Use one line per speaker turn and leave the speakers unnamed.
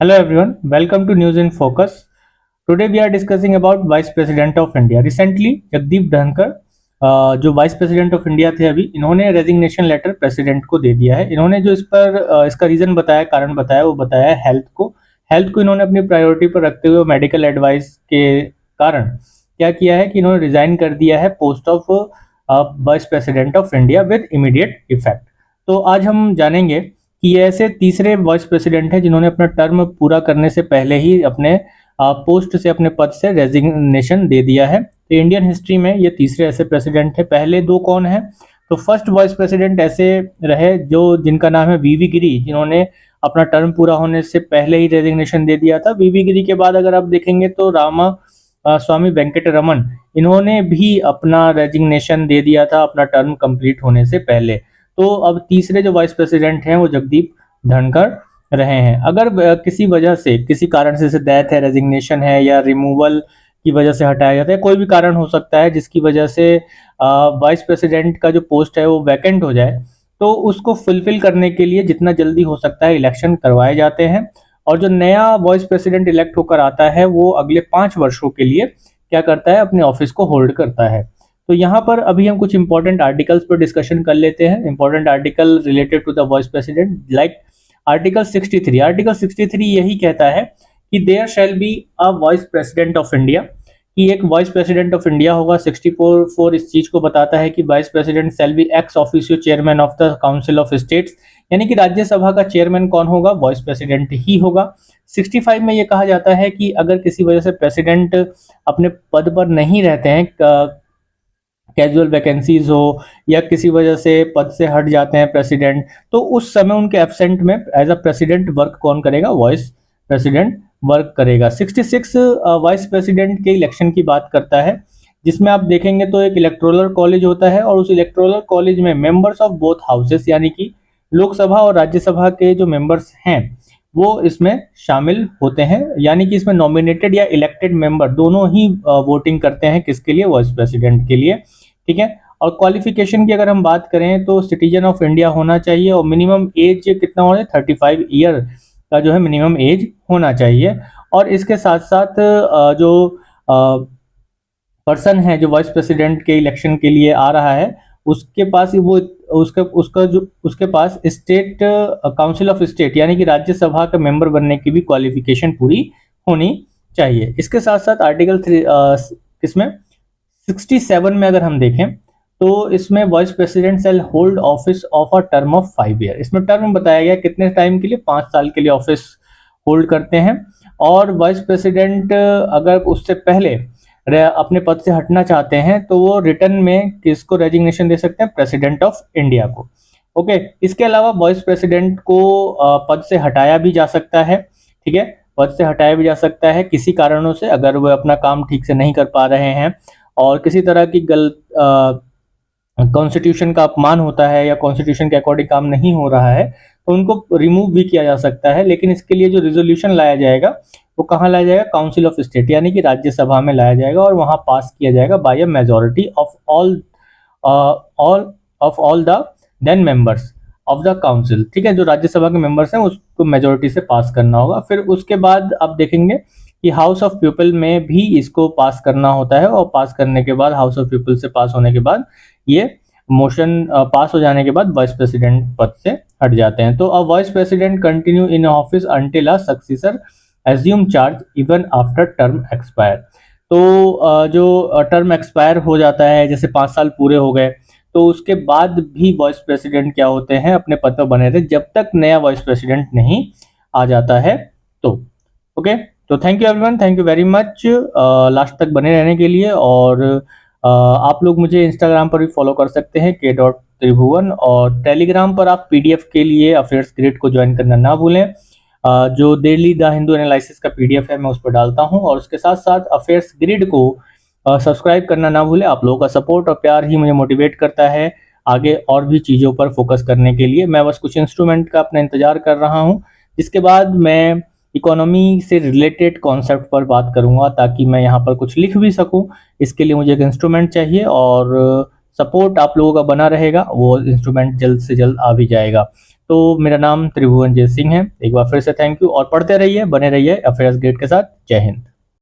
Hello everyone, welcome to News in Focus. Today we are discussing about Vice President of India. Recently, Jagdeep Dhankhar जो vice president of India थे अभी, इन्होंने resignation letter president को दे दिया है। इन्होंने जो इस पर इसका रीजन बताया, कारण बताया, वो बताया हेल्थ को इन्होंने अपनी प्रायोरिटी पर रखते हुए मेडिकल एडवाइस के कारण क्या किया है कि इन्होंने रिजाइन कर दिया है post of vice president of India with immediate effect. तो आज हम जानेंगे कि ये ऐसे तीसरे वाइस प्रेसिडेंट हैं जिन्होंने अपना टर्म पूरा करने से पहले ही अपने पोस्ट से, अपने पद से रेजिग्नेशन दे दिया है। तो इंडियन हिस्ट्री में ये तीसरे ऐसे प्रेसिडेंट है। पहले दो कौन है? तो फर्स्ट वाइस प्रेसिडेंट ऐसे रहे जो जिनका नाम है वीवी गिरी, जिन्होंने अपना टर्म पूरा होने से पहले ही रेजिग्नेशन दे दिया था। वीवी गिरी के बाद अगर आप देखेंगे तो रामा स्वामी वेंकटरमन, इन्होंने भी अपना रेजिग्नेशन दे दिया था अपना टर्म कंप्लीट होने से पहले। तो अब तीसरे जो वाइस प्रेसिडेंट हैं वो जगदीप धनखड़ रहे हैं। अगर किसी वजह से, किसी कारण से जैसे डेथ है, रेजिग्नेशन है या रिमूवल की वजह से हटाया जाता है, कोई भी कारण हो सकता है जिसकी वजह से वाइस प्रेसिडेंट का जो पोस्ट है वो वैकेंट हो जाए, तो उसको फुलफिल करने के लिए जितना जल्दी हो सकता है इलेक्शन करवाए जाते हैं। और जो नया वाइस प्रेसिडेंट इलेक्ट होकर आता है वो अगले 5 वर्षों के लिए क्या करता है, अपने ऑफिस को होल्ड करता है। तो यहाँ पर अभी हम कुछ इंपॉर्टेंट आर्टिकल्स पर डिस्कशन कर लेते हैं। Important article related to the vice president, like article 63। Article 63 यही कहता है कि there shall be a vice president of India, कि एक वाइस प्रेसिडेंट ऑफ इंडिया होगा। 64 इस चीज को बताता है कि vice president shall be ex officio chairman of the council of states, यानी कि राज्यसभा का चेयरमैन कौन होगा? वाइस प्रेसिडेंट ही होगा। 65 में ये कहा जाता है कि अगर किसी वजह से प्रेसिडेंट अपने पद पर नहीं रहते हैं, कैजुअल वैकेंसीज हो या किसी वजह से पद से हट जाते हैं प्रेसिडेंट, तो उस समय उनके एब्सेंट में एज अ प्रेसिडेंट वर्क कौन करेगा? वाइस प्रेसिडेंट वर्क करेगा। 66 वाइस प्रेसिडेंट के इलेक्शन की बात करता है, जिसमें आप देखेंगे तो एक इलेक्टोरल कॉलेज होता है और उस इलेक्टोरल कॉलेज में मेंबर्स ऑफ बोथ हाउसेस, यानी कि लोकसभा और राज्यसभा के जो मेंबर्स हैं वो इसमें शामिल होते हैं। यानी कि इसमें नॉमिनेटेड या इलेक्टेड मेंबर दोनों ही वोटिंग करते हैं, किसके लिए? वाइस प्रेसिडेंट के लिए। ठीक है। और क्वालिफिकेशन की अगर हम बात करें तो सिटीजन ऑफ इंडिया होना चाहिए और मिनिमम एज कितना होना चाहिए? 35 ईयर का जो है मिनिमम एज होना चाहिए। और इसके साथ साथ जो पर्सन है जो वाइस प्रेसिडेंट के इलेक्शन के लिए आ रहा है, उसके पास वो उसके पास स्टेट काउंसिल ऑफ स्टेट, यानी कि राज्यसभा का मेंबर बनने की भी क्वालिफिकेशन पूरी होनी चाहिए। इसके साथ साथ आर्टिकल किसमें 67 में अगर हम देखें तो इसमें vice president shall hold office of a term of 5 year. इसमें टर्म बताया गया कितने टाइम के लिए? 5 साल के लिए ऑफिस होल्ड करते हैं। और वाइस प्रेसिडेंट अगर उससे पहले अपने पद से हटना चाहते हैं तो वो रिटर्न में किसको रेजिग्नेशन दे सकते हैं? प्रेसिडेंट ऑफ इंडिया को। ओके। इसके अलावा वाइस प्रेसिडेंट को पद से हटाया भी जा सकता है। ठीक है, पद से हटाया भी जा सकता है किसी कारणों से, अगर वो अपना काम ठीक से नहीं कर पा रहे हैं और किसी तरह की कॉन्स्टिट्यूशन का अपमान होता है या कॉन्स्टिट्यूशन के अकॉर्डिंग काम नहीं हो रहा है, तो उनको रिमूव भी किया जा सकता है। लेकिन इसके लिए जो रिजोल्यूशन लाया जाएगा वो कहाँ लाया जाएगा? काउंसिल ऑफ स्टेट, यानी कि राज्यसभा में लाया जाएगा और वहां पास किया जाएगा by a majority of all the then members of the council. ठीक है, जो राज्यसभा के मेंबर्स हैं उसको मेजोरिटी से पास करना होगा। फिर उसके बाद आप देखेंगे कि हाउस ऑफ पीपल में भी इसको पास करना होता है और पास करने के बाद, हाउस ऑफ पीपल से पास होने के बाद, ये मोशन पास हो जाने के बाद वाइस प्रेसिडेंट पद से हट जाते हैं। तो अ vice president continue in office until a successor assume charge even after term expire. तो जो टर्म एक्सपायर हो जाता है, जैसे 5 साल पूरे हो गए, तो उसके बाद भी वाइस प्रेसिडेंट क्या होते हैं? अपने पद पर बने रहते जब तक नया वाइस प्रेसिडेंट नहीं आ जाता है। तो ओके, तो thank you everyone, thank you very much last तक बने रहने के लिए। और आप लोग मुझे इंस्टाग्राम पर भी फॉलो कर सकते हैं k.त्रिभुवन, और टेलीग्राम पर आप पीडीएफ के लिए अफेयर्स ग्रिड को ज्वाइन करना ना भूलें। जो डेली द हिंदू एनालिसिस का पीडीएफ है मैं उस पर डालता हूं, और उसके साथ साथ अफेयर्स ग्रिड को सब्सक्राइब करना ना भूलें। आप लोगों का सपोर्ट और प्यार ही मुझे मोटिवेट करता है आगे और भी चीज़ों पर फोकस करने के लिए। मैं बस कुछ इंस्ट्रूमेंट का अपना इंतजार कर रहा हूँ, जिसके बाद मैं इकोनॉमी से रिलेटेड कॉन्सेप्ट पर बात करूंगा, ताकि मैं यहाँ पर कुछ लिख भी सकूं। इसके लिए मुझे एक इंस्ट्रूमेंट चाहिए और सपोर्ट आप लोगों का बना रहेगा, वो इंस्ट्रूमेंट जल्द से जल्द आ भी जाएगा। तो मेरा नाम त्रिभुवनजीत सिंह है। एक बार फिर से थैंक यू और पढ़ते रहिए, बने रहिए अफेयर्स गेट के साथ। जय हिंद।